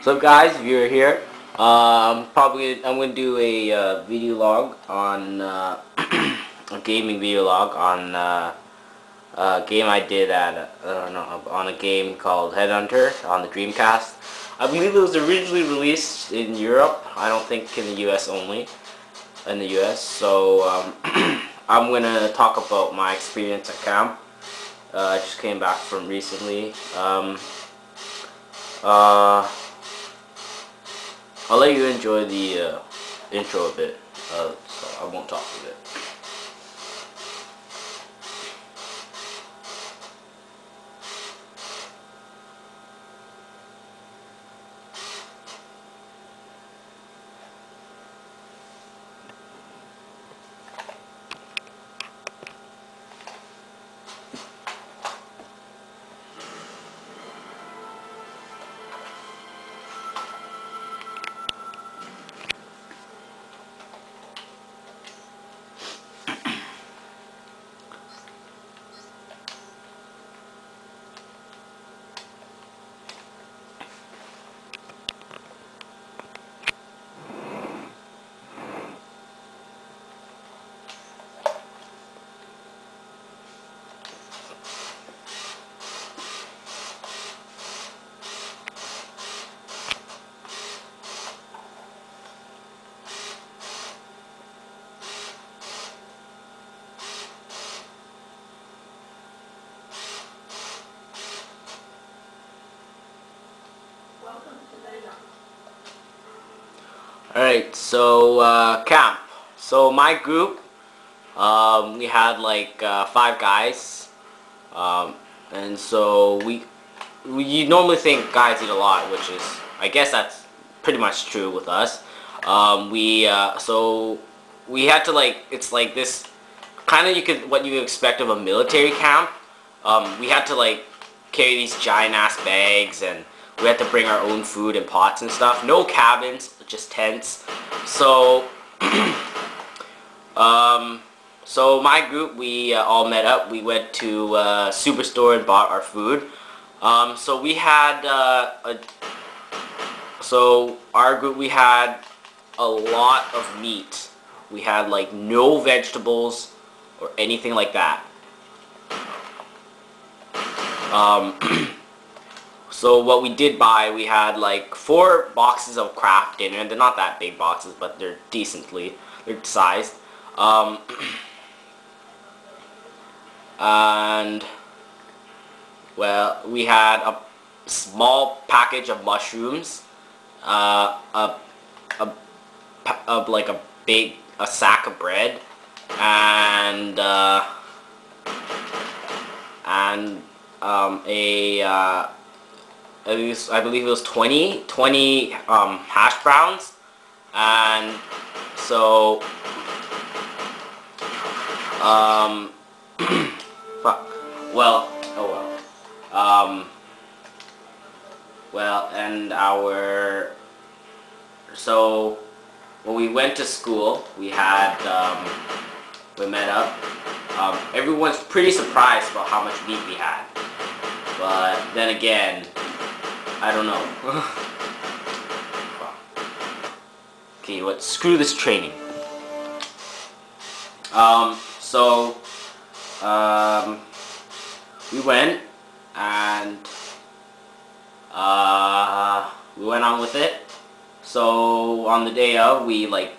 So guys, if you're here, I'm gonna do a video log on a gaming video log on a game I did at on a game called HeadHunter on the Dreamcast. I believe it was originally released in Europe. I don't think in the US only. In the US, so I'm gonna talk about my experience at camp. I just came back from recently. I'll let you enjoy the intro a bit, so I won't talk a bit. Alright, so camp. So my group, we had like 5 guys, and so you normally think guys eat a lot, which is, I guess that's pretty much true with us. So we had to, like, it's like this kind of what you expect of a military camp. We had to like carry these giant ass bags, and we had to bring our own food and pots and stuff. No cabins, just tents. So, so my group, we all met up. We went to Superstore and bought our food. So we had, so our group, we had a lot of meat. We had like no vegetables or anything like that. So what we did buy, we had like 4 boxes of Kraft dinner. They're not that big boxes, but they're they're sized. And well, we had a small package of mushrooms, like a sack of bread, and I believe it was 20 hash browns, and so fuck. Well, oh well. Well, and so when we went to school, we had we met up. Everyone's pretty surprised about how much meat we had, but then again, I don't know. Okay, screw this training. So we went, and we went on with it. So on the day of, we like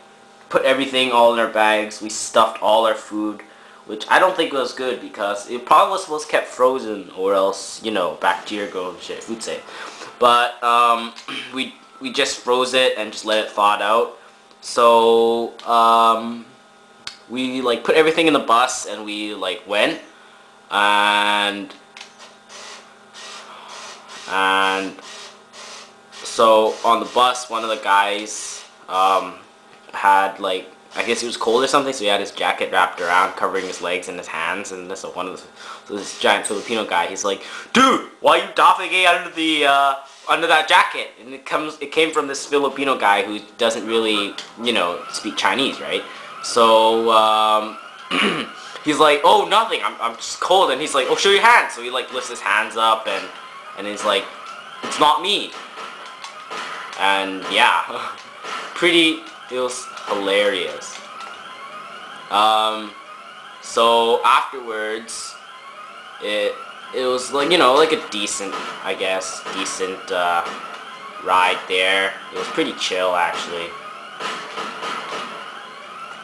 put everything all in our bags. We stuffed all our food, which I don't think was good because it probably was supposed to kept frozen, or else, you know, bacteria grow and shit, food safe. But we just froze it and just let it thaw out. So we like put everything in the bus, and we like went, and so on the bus, one of the guys had, like, I guess he was cold or something, so he had his jacket wrapped around, covering his legs and his hands, and this this giant Filipino guy, he's like, "Dude, why are you doffing it under that jacket?" And it came from this Filipino guy who doesn't really, you know, speak Chinese, right? So he's like, "Oh, nothing, I'm just cold." And he's like, "Oh, show your hands." So he like lifts his hands up, and he's like, "It's not me." And yeah, it was hilarious. So afterwards, it was like, you know, like a decent, I guess, ride there. It was pretty chill actually.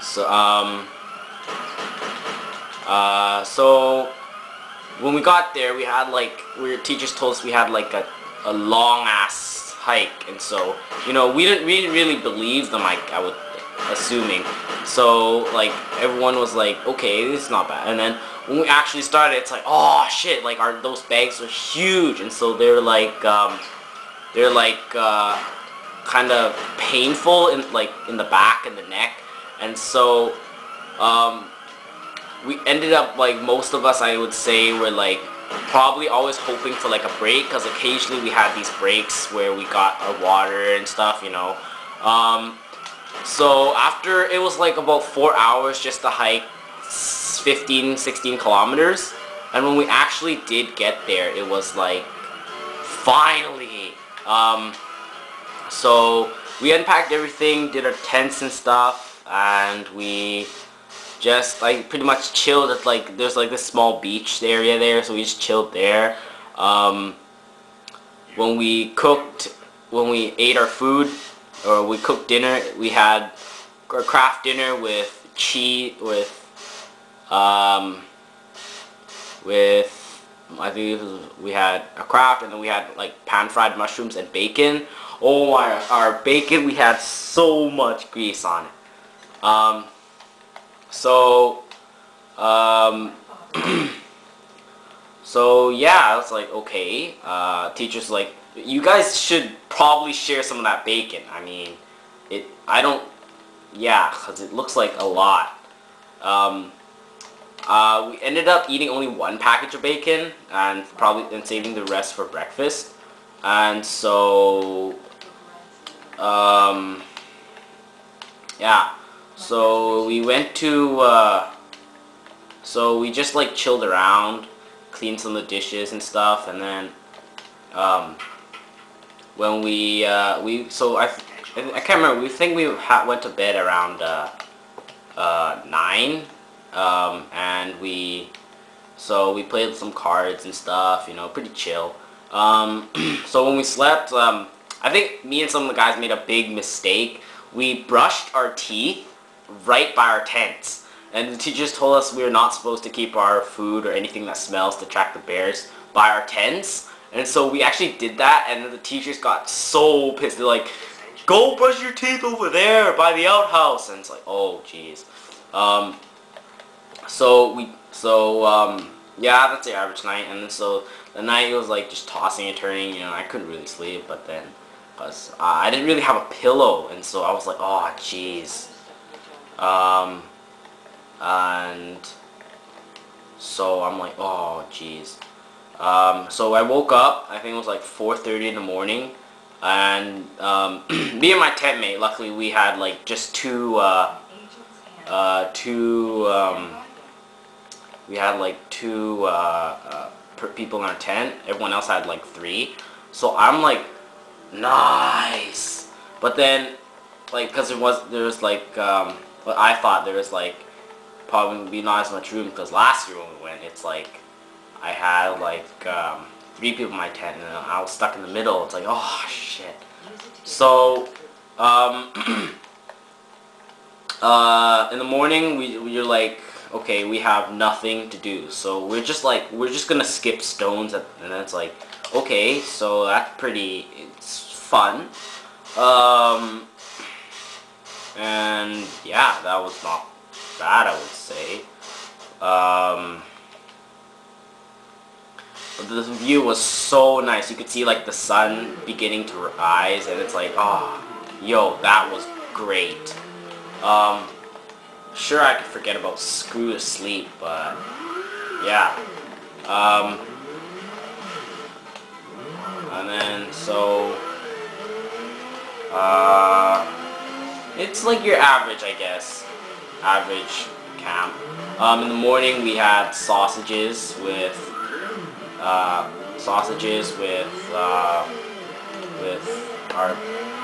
So so when we got there, we had like, teachers told us we had like a long ass hike, and so, you know, we didn't really believe them, I would assuming. So like everyone was like, okay, this is not bad. And then when we actually started, it's like, oh shit, like those bags are huge, and so they're like kind of painful in the back and the neck. And so we ended up, like, most of us, I would say, were like probably always hoping for like a break, because occasionally we had these breaks where we got our water and stuff, you know. So after, it was like about 4 hours just to hike 15-16 kilometers, and when we actually did get there, it was like, finally. So we unpacked everything, did our tents and stuff, and we just like pretty much chilled at, like, there's like this small beach area there, so we just chilled there. When we ate our food, or we cooked dinner, we had our craft dinner with cheese, I think we had a craft, and then we had like pan-fried mushrooms and bacon. Oh my, our bacon, we had so much grease on it. So yeah, I was like, okay. Teacher's like, you guys should probably share some of that bacon. I mean, because it looks like a lot. We ended up eating only one package of bacon, and saving the rest for breakfast. And so, yeah. So we went to, so we just like chilled around, cleaned some of the dishes and stuff, and then, when so I can't remember, we think we went to bed around 9, and we played some cards and stuff, you know, pretty chill. So when we slept, I think me and some of the guys made a big mistake. We brushed our teeth right by our tents, and the teachers told us we were not supposed to keep our food or anything that smells to attract the bears by our tents. And so we actually did that, and then the teachers got so pissed. They're like, go brush your teeth over there by the outhouse. And it's like, oh jeez. Yeah, that's the average night. And then so the night, it was like just tossing and turning, you know. I couldn't really sleep, but then because I didn't really have a pillow, and so I was like, oh jeez. And so I'm like, oh jeez. So I woke up, I think it was like 4:30 in the morning, and me and my tent mate, luckily we had like just two people in our tent. Everyone else had like 3. So I'm like, nice. But then, like, because there was like, well, I thought there was like probably would be not as much room, because last year when we went, it's like I had like 3 people in my tent, and I was stuck in the middle. It's like, oh shit. So in the morning, we were like, okay, we have nothing to do, so we're just gonna skip stones, and then it's like, okay, so that's it's fun. And yeah, that was not bad, I would say. The view was so nice. You could see like the sun beginning to rise, and it's like, oh, yo, that was great. Sure, I could forget about screw to sleep, but yeah. And then so it's like your average, I guess, average camp. In the morning we had sausages with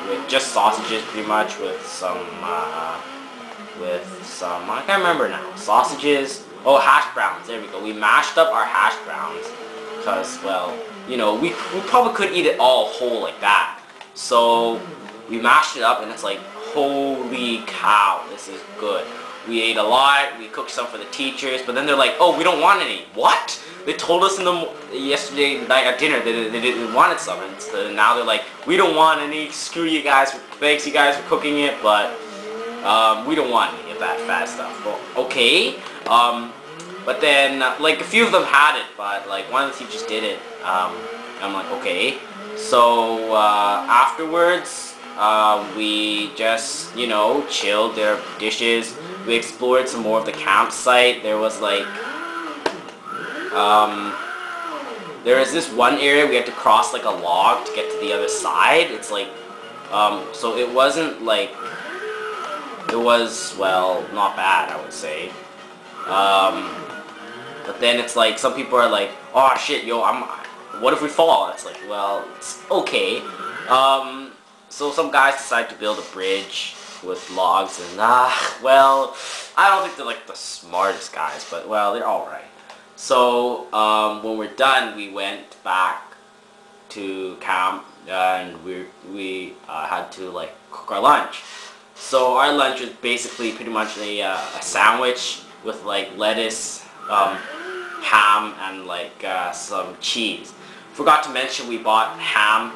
with just sausages, pretty much, with some I can't remember now. Sausages. Oh, hash browns. There we go. We mashed up our hash browns because, well, you know, we probably could eat it all whole like that. So we mashed it up, and it's like, holy cow, this is good. We ate a lot. We cooked some for the teachers, but then they're like, oh, we don't want any. What? They told us yesterday night at dinner that they wanted some, and so now they're like, we don't want any. Screw you guys. Thanks you guys for cooking it, but we don't want any of that fat stuff. Well, okay. But then, like, a few of them had it, but, like, one of the teachers did it. I'm like, okay. So, afterwards, we just, you know, chilled their dishes. We explored some more of the campsite. There was, like, there was this one area we had to cross, like, a log to get to the other side. It's, like, so it wasn't, like, it was, well, not bad, I would say. But then it's like, some people are like, oh shit, yo, what if we fall? It's like, well, it's okay. So some guys decide to build a bridge with logs, and well, I don't think they're like the smartest guys, but well, they're alright. So, when we're done, we went back to camp, and we had to, like, cook our lunch. So our lunch was basically pretty much a sandwich with, like, lettuce, ham, and, like, some cheese. Forgot to mention we bought ham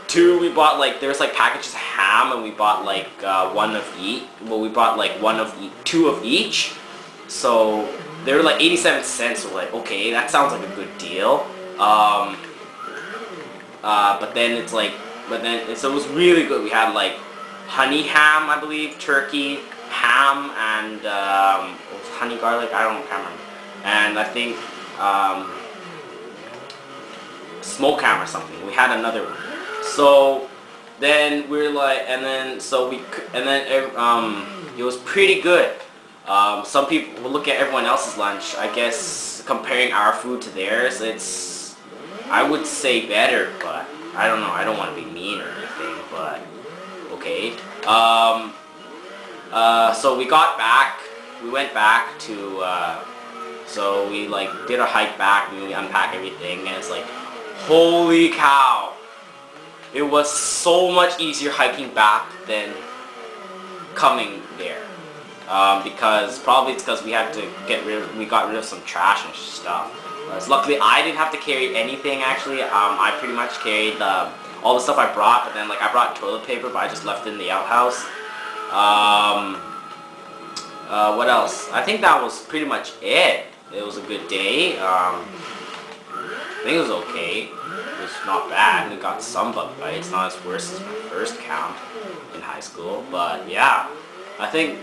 too. We bought, like, there's, like, packages of ham, and we bought, like, one of each. Well, we bought, like, two of each. So they were like 87 cents. So we're like, okay, that sounds like a good deal. But then it's like, so it was really good. We had, like, honey ham, I believe, turkey, ham, and honey garlic. I can't remember. And I think smoke ham or something. We had another one. So then we were like, it was pretty good. Some people will look at everyone else's lunch. I guess comparing our food to theirs, it's, I would say, better, but I don't know. I don't want to be mean or anything, but okay. So we got back. We went back to. So we, like, did a hike back, and we unpacked everything, and it's like, holy cow! It was so much easier hiking back than coming there. Because probably it's because we had to we got rid of some trash and stuff. Luckily, I didn't have to carry anything, actually. I pretty much carried all the stuff I brought, but then, like, I brought toilet paper, but I just left it in the outhouse. What else? I think that was pretty much it. It was a good day. I think it was okay. It was not bad. We got some bug bites. Not as worse as my first camp in high school, but yeah. I think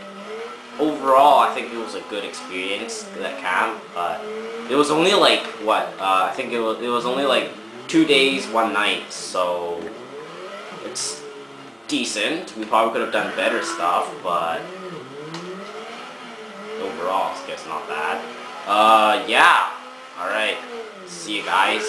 overall, I think it was a good experience, that camp. But it was only like what? I think it was only like 2 days, 1 night. So it's decent. We probably could have done better stuff, but overall, I guess not bad. Yeah. Alright. See you guys.